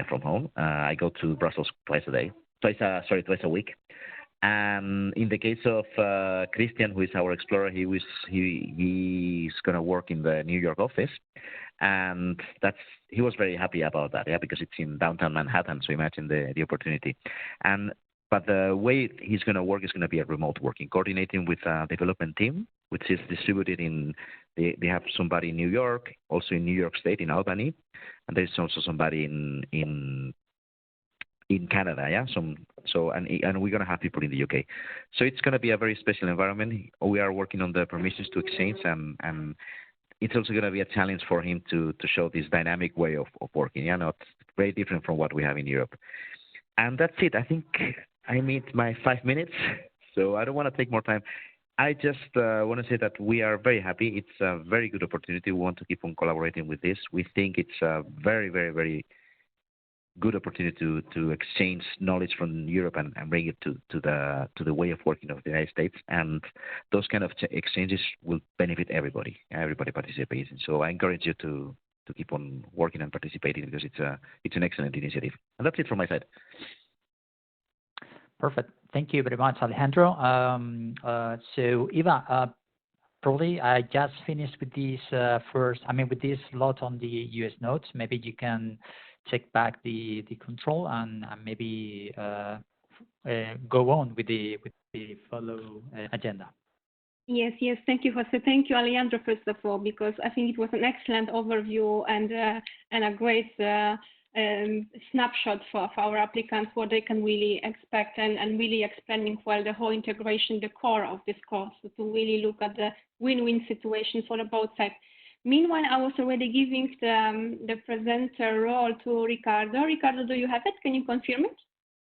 from home. I go to Brussels twice a week. And in the case of Christian, who is our explorer, he's going to work in the New York office. And he was very happy about that, because it's in downtown Manhattan. So imagine the opportunity. But the way he's going to work is going to be a remote working, coordinating with a development team, which is distributed they have somebody in New York, also in New York State, in Albany, and there's also somebody in Canada, and we're going to have people in the UK. So it's going to be a very special environment. We are working on the permissions to exchange, and it's also going to be a challenge for him to show this dynamic way of working. It's very different from what we have in Europe. And that's it. I think I meet my 5 minutes, so I don't want to take more time. I just want to say that we are very happy. It's a very good opportunity. We want to keep on collaborating with this. We think it's a very, very, very good opportunity to exchange knowledge from Europe and bring it to the way of working of the United States. And those kind of exchanges will benefit everybody. Everybody participates. So I encourage you to keep on working and participating because it's an excellent initiative. And that's it from my side. Perfect. Thank you very much, Alejandro. So Eva, probably I just finished with this with this lot on the US notes. Maybe you can check back the control and maybe go on with the follow agenda. Yes. Thank you, Jose. Thank you, Alejandro, first of all, because I think it was an excellent overview and a great snapshot for our applicants, what they can really expect, and really explaining well the whole integration, the core of this course, so to really look at the win-win situation for the both sides. Meanwhile, I was already giving the presenter role to Ricardo. Ricardo, do you have it? Can you confirm it?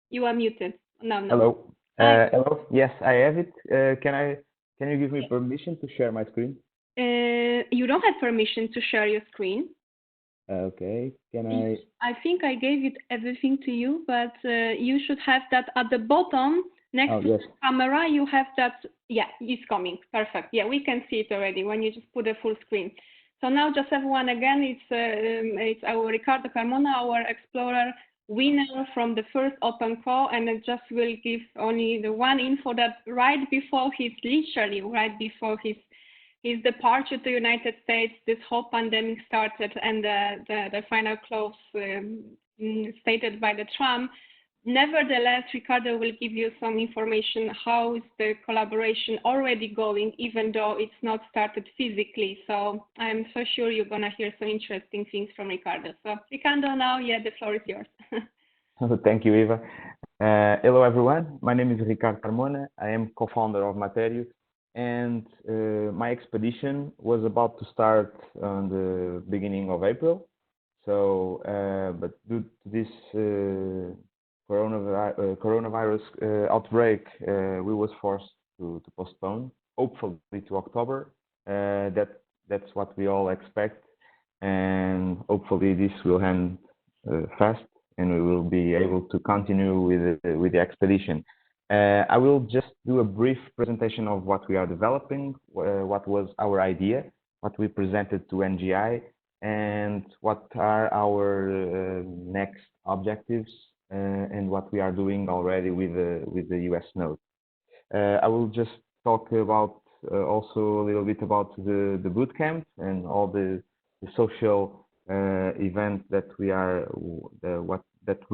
You are muted. No. Hello. Hello. Yes, I have it. Can you give me permission to share my screen? You don't have permission to share your screen. Okay. Can I think I gave it everything to you, but you should have that at the bottom. Next Oh, to yes. the camera, you have that, yeah, it's coming, perfect. Yeah, we can see it already when you just put a full screen. So now just everyone again, it's our Ricardo Carmona, our explorer winner from the first open call, and it just will give only the one info that right before his departure to the United States, this whole pandemic started, and the final close stated by the Trump. Nevertheless, Ricardo will give you some information how is the collaboration already going, even though it's not started physically. So I'm so sure you're gonna hear some interesting things from Ricardo. So Ricardo, now, yeah, the floor is yours. Thank you, Eva. Hello, everyone. My name is Ricardo Carmona. I am co-founder of Materius, and my expedition was about to start on the beginning of April. So, but due to this coronavirus outbreak, we was forced to postpone, hopefully to October. That's what we all expect, and hopefully this will end fast, and we will be able to continue with the expedition. I will just do a brief presentation of what we are developing, what was our idea, what we presented to NGI, and what are our next objectives, and what we are doing already with the US node. I will just talk about also a little bit about the bootcamp and all the social event that we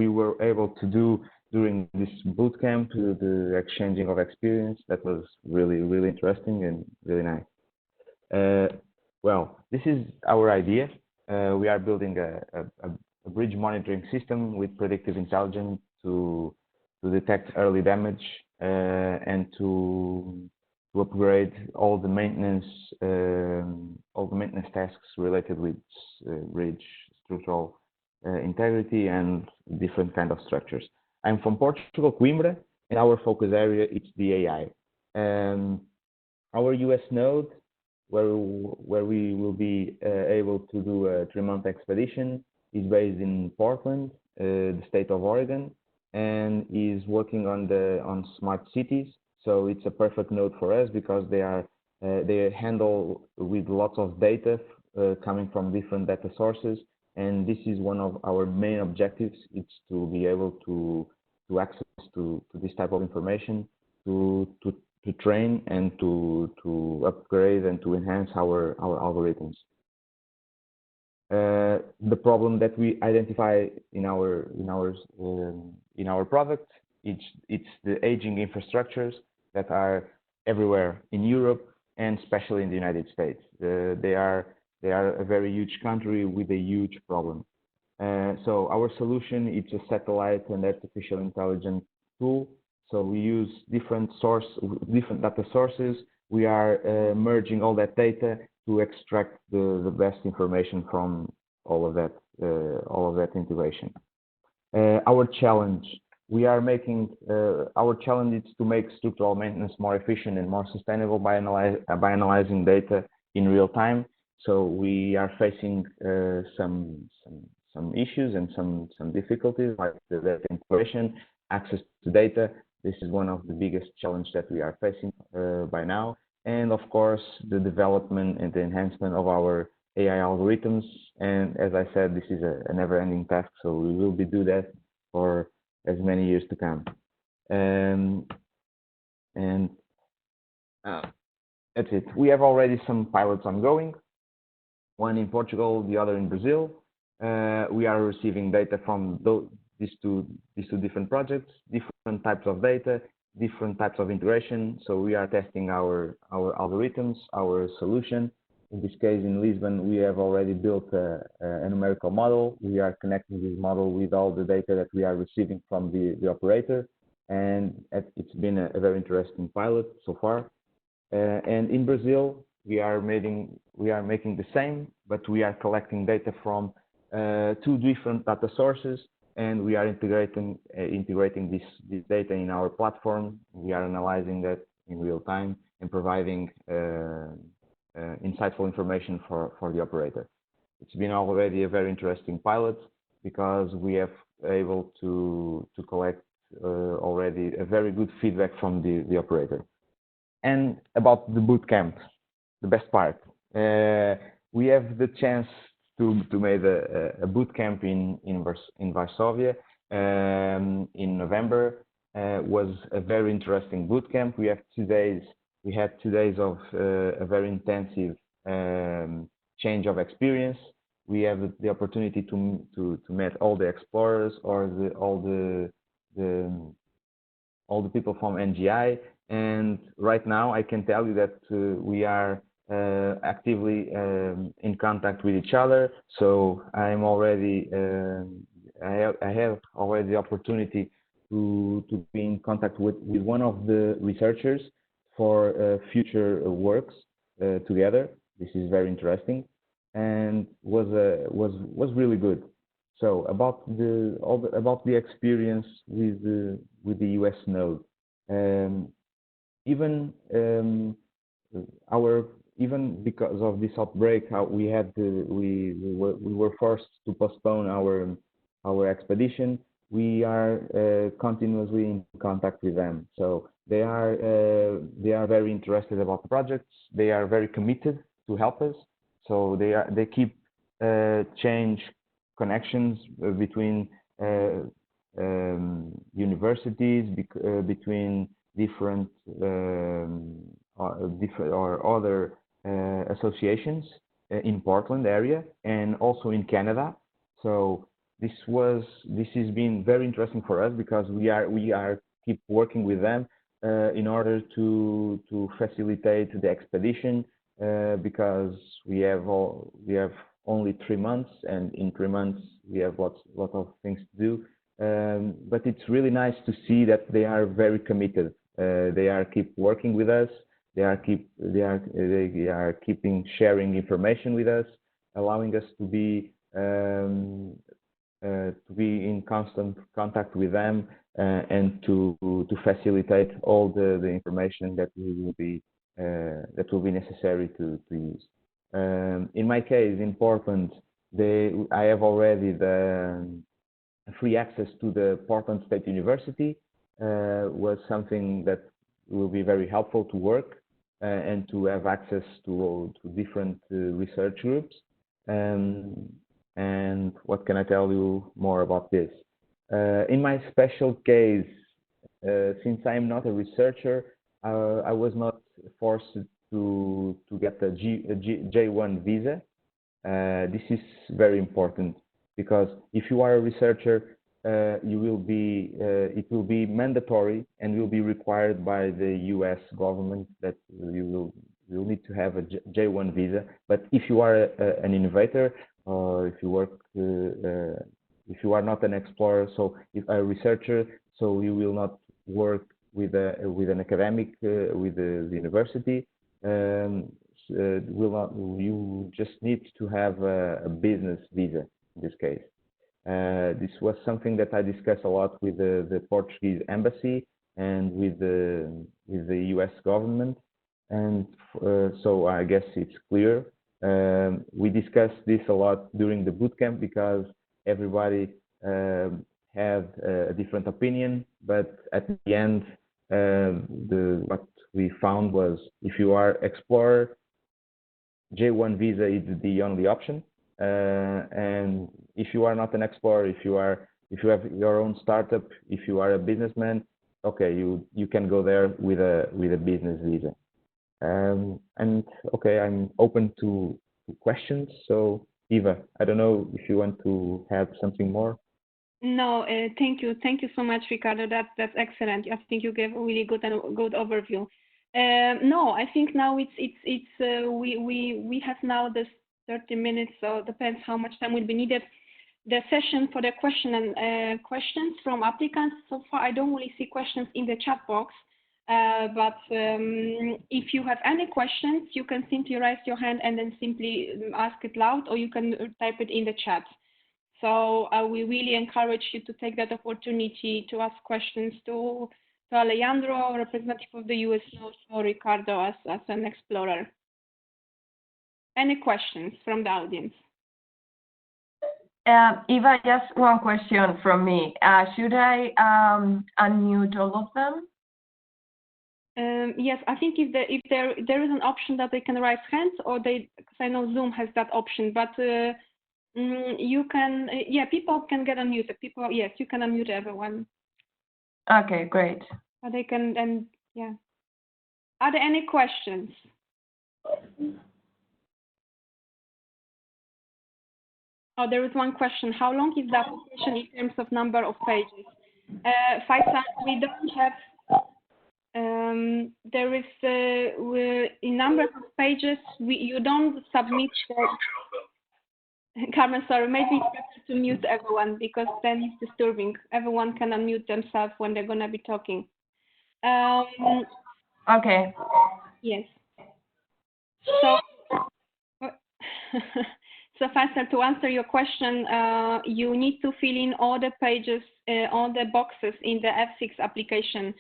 were able to do during this bootcamp, the exchanging of experience. That was really interesting and really nice. Well, this is our idea. We are building a bridge monitoring system with predictive intelligence to detect early damage and to upgrade all the maintenance tasks related with bridge structural integrity and different kind of structures. I'm from Portugal, Coimbra, and our focus area is the AI. Our US node, where we will be able to do a 3-month expedition, is based in Portland, the state of Oregon, and is working on smart cities. So it's a perfect node for us because they handle with lots of data coming from different data sources, and this is one of our main objectives. It's to be able to access to this type of information, to train and to upgrade and to enhance our algorithms. The problem that we identify in our product, it's the aging infrastructures that are everywhere in Europe and especially in the United States. They are a very huge country with a huge problem. So our solution is a satellite and artificial intelligence tool. So we use different data sources. We are merging all that data to extract the best information from all of that integration. Our challenge is to make structural maintenance more efficient and more sustainable by analyzing data in real time. So we are facing some issues and some difficulties, like the data integration, access to data. This is one of the biggest challenges that we are facing by now. And of course, the development and the enhancement of our AI algorithms. And as I said, this is a never-ending task, so we will be do that for as many years to come. That's it. We have already some pilots ongoing, one in Portugal, the other in Brazil. We are receiving data from these two different projects, different types of data, different types of integration. So we are testing our algorithms, our solution. In this case, in Lisbon, we have already built a numerical model. We are connecting this model with all the data that we are receiving from the operator, and it's been a very interesting pilot so far. And in Brazil, we are making the same, but we are collecting data from 2 different data sources, and we are integrating this data in our platform. We are analyzing that in real time and providing insightful information for the operator. It's been already a very interesting pilot because we have able to collect already a very good feedback from the operator. And about the boot camp, the best part, we have the chance to make a boot camp in Varsovia in November. Was a very interesting boot camp. We have 2 days. We had 2 days of a very intensive change of experience. We have the opportunity to meet all the explorers or all the people from NGI. And right now, I can tell you that we are actively in contact with each other. So I'm already I have already the opportunity to be in contact with one of the researchers for future works together. This is very interesting and was really good. So about the experience with the US node, even even because of this outbreak, we were forced to postpone our expedition. We are continuously in contact with them. So they are very interested about the projects. They are very committed to help us. So they keep change connections between universities, between different or other associations in Portland area and also in Canada. So this has been very interesting for us because we are keep working with them in order to facilitate the expedition because we have only 3 months, and in 3 months we have lot of things to do. But it's really nice to see that they are very committed. They are keep working with us. They are keeping sharing information with us, allowing us to be in constant contact with them and to facilitate all the information that will be necessary to use. In my case, in Portland, I have already the free access to the Portland State University. Was something that will be very helpful to work and to have access to different research groups. And what can I tell you more about this? In my special case, since I am not a researcher, I was not forced to get a J1 visa. This is very important because if you are a researcher, it will be mandatory and will be required by the U.S. government that you will need to have a J1 visa. But if you are an innovator or if you work, if you are not an explorer, so if a researcher, so you will not work with an academic with the university. You just need to have a business visa in this case. This was something that I discussed a lot with the Portuguese embassy and with the U.S. government, and so I guess it's clear. We discussed this a lot during the bootcamp because everybody had a different opinion, but at the end, what we found was if you are explorer, J1 visa is the only option. And if you are not an explorer, if you have your own startup, if you are a businessman, okay, you can go there with a business visa. And okay, I'm open to questions. So Eva, I don't know if you want to have something more. No, thank you so much, Ricardo. That's excellent. I think you gave a really good overview. No, I think now we have now this 30 minutes, so it depends how much time will be needed. The session for the questions from applicants. So far, I don't really see questions in the chat box, but if you have any questions, you can simply raise your hand and then simply ask it loud, or you can type it in the chat. So we really encourage you to take that opportunity to ask questions to Alejandro, representative of the US Node, or Ricardo as an explorer. Any questions from the audience? Eva, just one question from me. Should I unmute all of them? Yes, I think if there is an option that they can raise hands, or because I know Zoom has that option, but you can, yeah, people can get unmuted. People, yes, you can unmute everyone. Okay, great. They can, and yeah. Are there any questions? Oh, there is one question. How long is the application in terms of number of pages? Faisal, we don't have. There is in number of pages. You don't submit. Carmen, sorry, maybe it's better to mute everyone because then it's disturbing. Everyone can unmute themselves when they're gonna be talking. Okay. Yes. So, so Faisal, to answer your question, you need to fill in all the pages, all the boxes in the F6 application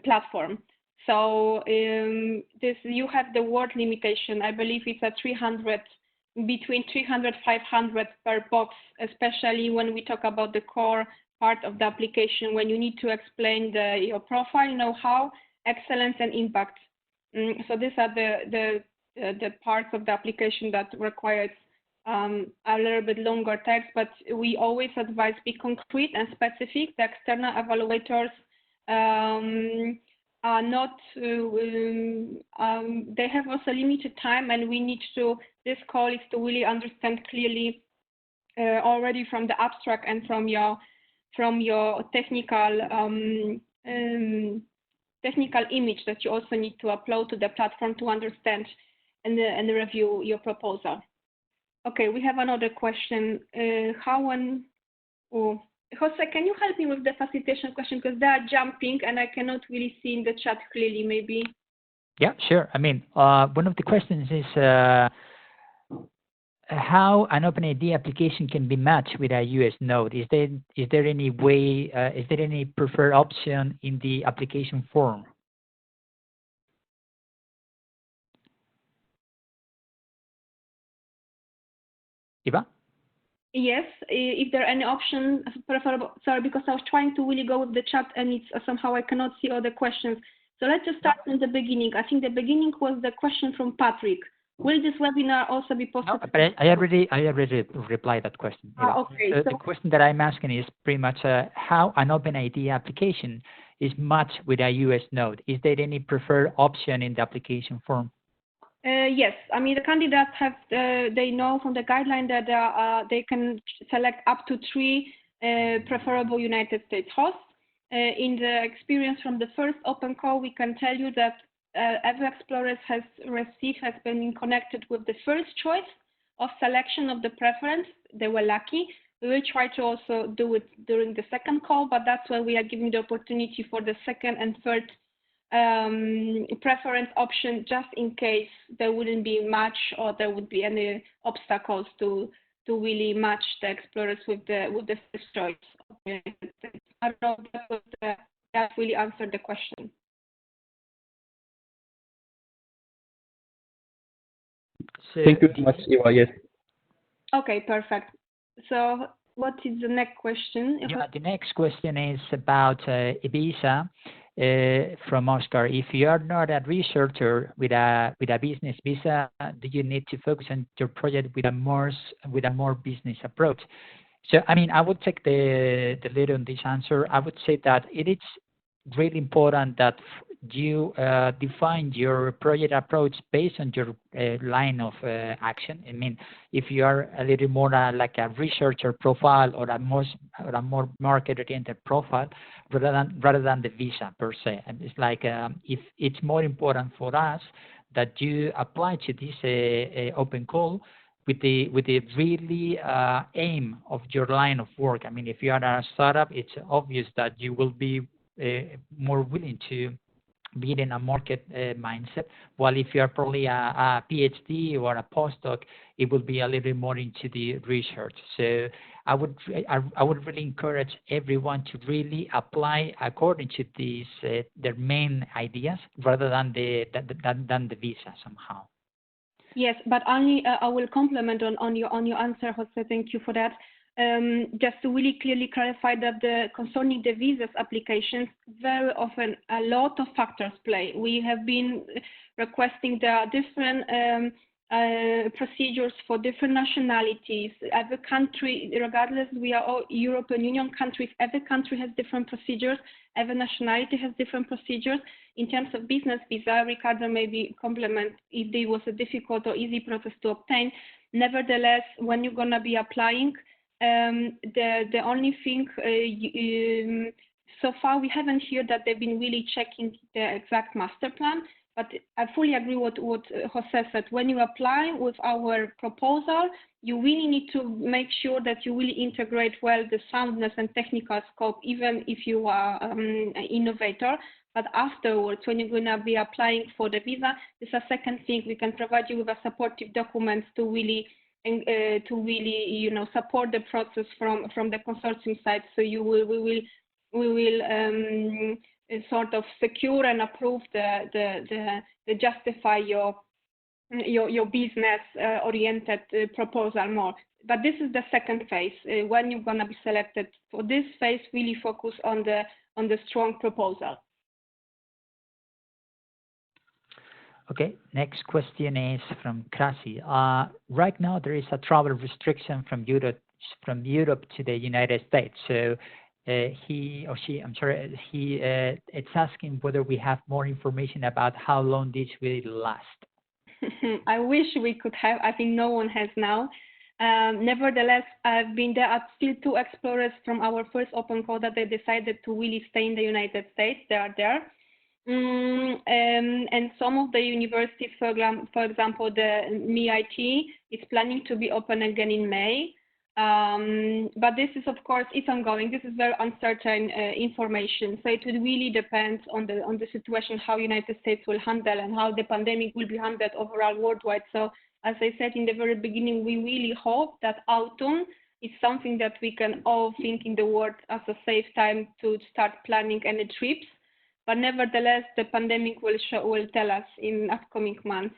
platform. So you have the word limitation. I believe it's a 300, between 300, 500 per box, especially when we talk about the core part of the application, when you need to explain your profile, know-how, excellence, and impact. So these are the parts of the application that requires a little bit longer text, but we always advise be concrete and specific. The external evaluators are not, they have also limited time, and we need to, this call is to really understand clearly already from the abstract and from your technical technical image that you also need to upload to the platform to understand and review your proposal. Okay, we have another question. Jose, can you help me with the facilitation question, because they are jumping and I cannot really see in the chat clearly, maybe? Yeah, sure. I mean, one of the questions is how an OpenID application can be matched with a US node. Is there any way, is there any preferred option in the application form? Eva? Yes, if there are any options preferable, sorry, because I was trying to really go with the chat and it's somehow I cannot see all the questions. So let's just start from the beginning. I think the beginning was the question from Patrick. Will this webinar also be posted? No, but I already replied that question. Okay. So the question that I'm asking is pretty much how an OpenID application is matched with a US node. Is there any preferred option in the application form? Yes, I mean the candidates have they know from the guideline that they can select up to 3 preferable United States hosts. In the experience from the first open call, we can tell you that every Explorer has been connected with the first choice of selection of the preference. They were lucky. We will try to also do it during the second call, but that's why we are giving the opportunity for the second and third preference option, just in case there wouldn't be much or there would be any obstacles to really match the Explorers with the first choice. I don't know if that really answered the question. So thank you very much, Eva. Yes. Okay, perfect. So what is the next question? Yeah, the next question is about visa from Oscar. If you are not a researcher with a business visa, do you need to focus on your project with a more business approach? So I mean, I would take the lead on this answer. I would say that it is really important that you define your project approach based on your line of action. I mean, if you are a little more like a researcher profile or a more market-oriented profile, rather than the visa per se. And it's like if it's more important for us that you apply to this open call with the really aim of your line of work. I mean, if you are a startup, it's obvious that you will be more willing to be in a market mindset, while if you are probably a PhD or a postdoc, it will be a little bit more into the research. So I would really encourage everyone to really apply according to these their main ideas rather than the visa somehow. Yes, but only I will compliment on your answer, Jose. Thank you for that. Just to really clearly clarify that concerning the visas applications, very often a lot of factors play. We have been requesting there are different procedures for different nationalities. Every country, regardless, we are all European Union countries, every country has different procedures, every nationality has different procedures. In terms of business visa, Ricardo maybe compliment if there was a difficult or easy process to obtain. Nevertheless, when you're going to be applying, the only thing so far we haven't heard that they've been really checking the exact master plan. But I fully agree with what Jose said. When you apply with our proposal, you really need to make sure that you will integrate well the soundness and technical scope, even if you are an innovator. But afterwards, when you're going to be applying for the visa, there's a second thing. We can provide you with a supportive documents to really support the process from the consortium side. So we will sort of secure and approve the justify your business oriented proposal more. But this is the second phase when you're going to be selected. For this phase, really focus on the strong proposal. Okay, next question is from Krasi. Right now there is a travel restriction from Europe to the United States. So he or she, it's asking whether we have more information about how long this will last. I wish we could have. I think no one has now. Nevertheless, I've been there. Still 2 explorers from our first open call that they decided to really stay in the United States. They are there. And some of the universities, for example, the MIT is planning to be open again in May. But this is, of course, it's ongoing. This is very uncertain information. So it will really depend on the situation, how United States will handle and how the pandemic will be handled overall worldwide. So as I said in the very beginning, we really hope that autumn is something that we can all think in the world as a safe time to start planning any trips. But nevertheless, the pandemic will tell us in upcoming months.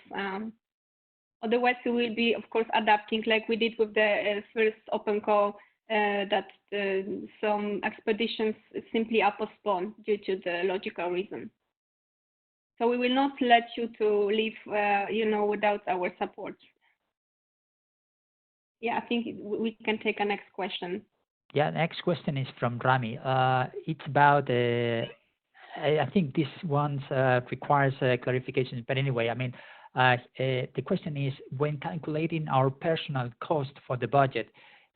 Otherwise, we will be, of course, adapting like we did with the first open call, that some expeditions simply are postponed due to the logical reason. So we will not let you to leave, without our support. Yeah, I think we can take a next question. Yeah, next question is from Rami. It's about I think this one requires clarification, but anyway, I mean, the question is, when calculating our personal cost for the budget,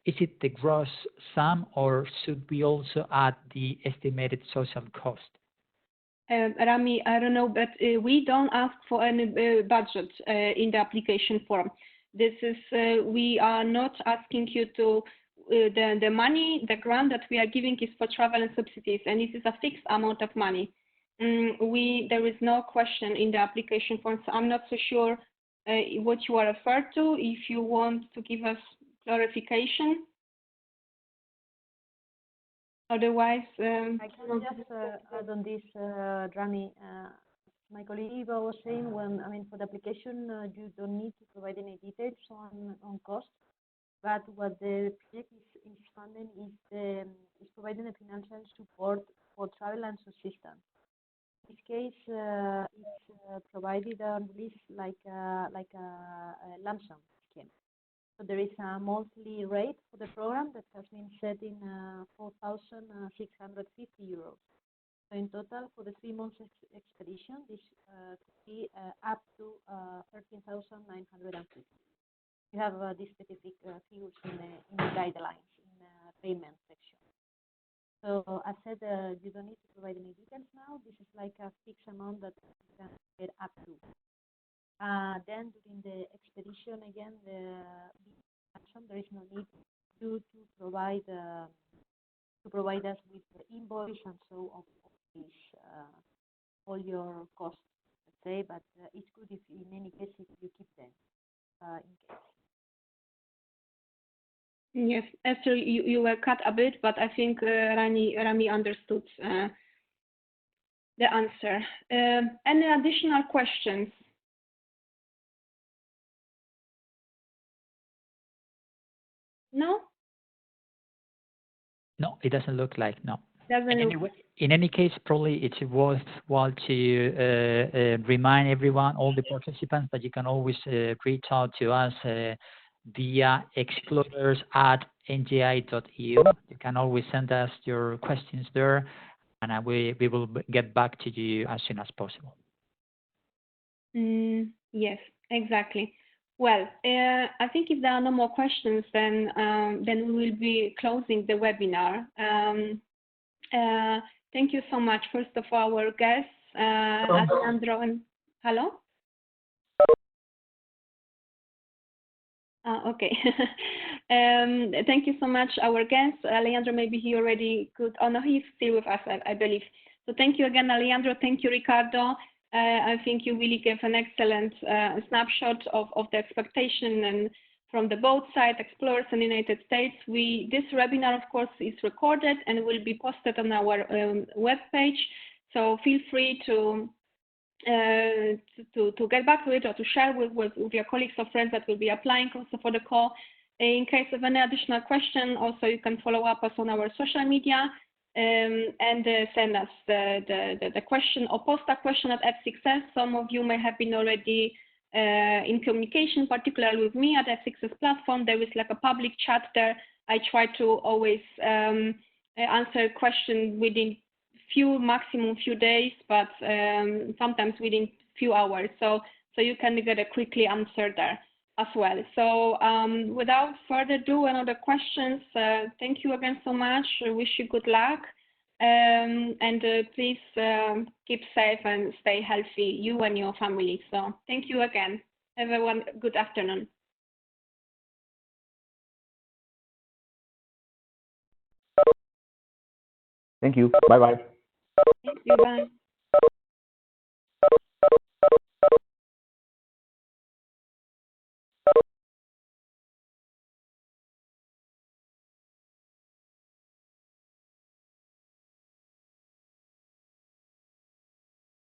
is it the gross sum or should we also add the estimated social cost? Rami, I don't know, but we don't ask for any budget in the application form. This is, we are not asking you to, the money, the grant that we are giving is for travel and subsidies, and it is a fixed amount of money. There is no question in the application form, so I'm not so sure what you are referred to. If you want to give us clarification. Otherwise, I can just add on this, Rami. My colleague Eva was saying, for the application, you don't need to provide any details on cost, but what the project is funding is providing the financial support for travel and subsistence. In this case, it's provided on release like a lump sum scheme. So there is a monthly rate for the program that has been set in 4,650 euros. So in total, for the 3 months expedition, this could be up to 13,950. You have these specific figures in the guidelines in the payment section. So I said you don't need to provide any details now. This is like a fixed amount that you can get up to. Then during the expedition, again, there is no need to provide us with the invoice and so on. All your costs, let's say, but it's good if in any case if you keep them in case. Yes, Esther, you were cut a bit, but I think Rami understood the answer. Any additional questions? No? No, it doesn't look like, no. Doesn't look. Anyway, in any case, probably it's worthwhile to remind everyone, all the participants, that you can always reach out to us via explorers@ngi.eu. You can always send us your questions there, and we will get back to you as soon as possible. Yes, exactly. Well, I think if there are no more questions, then we will be closing the webinar. Thank you so much, first of all, our guests, Alejandro and hello. Okay. Thank you so much, our guests. Alejandro, maybe he already could. Oh no, he's still with us, I believe. So thank you again, Alejandro. Thank you, Ricardo. I think you really gave an excellent snapshot of the expectation and from the both side, Explorers and United States. This webinar, of course, is recorded and will be posted on our webpage. So feel free to get back to it or to share with your colleagues or friends that will be applying also for the call. In case of any additional question, also you can follow up us on our social media and send us the question or post a question at F6S. Some of you may have been already in communication, particularly with me at F6S platform. There is like a public chat there. I try to always answer questions within maximum few days, but sometimes within few hours. So you can get a quickly answer there as well. So without further ado, another questions. Thank you again so much. I wish you good luck. And please keep safe and stay healthy, you and your family. So thank you again. Everyone, good afternoon. Thank you. Bye-bye. Thank you. Bye.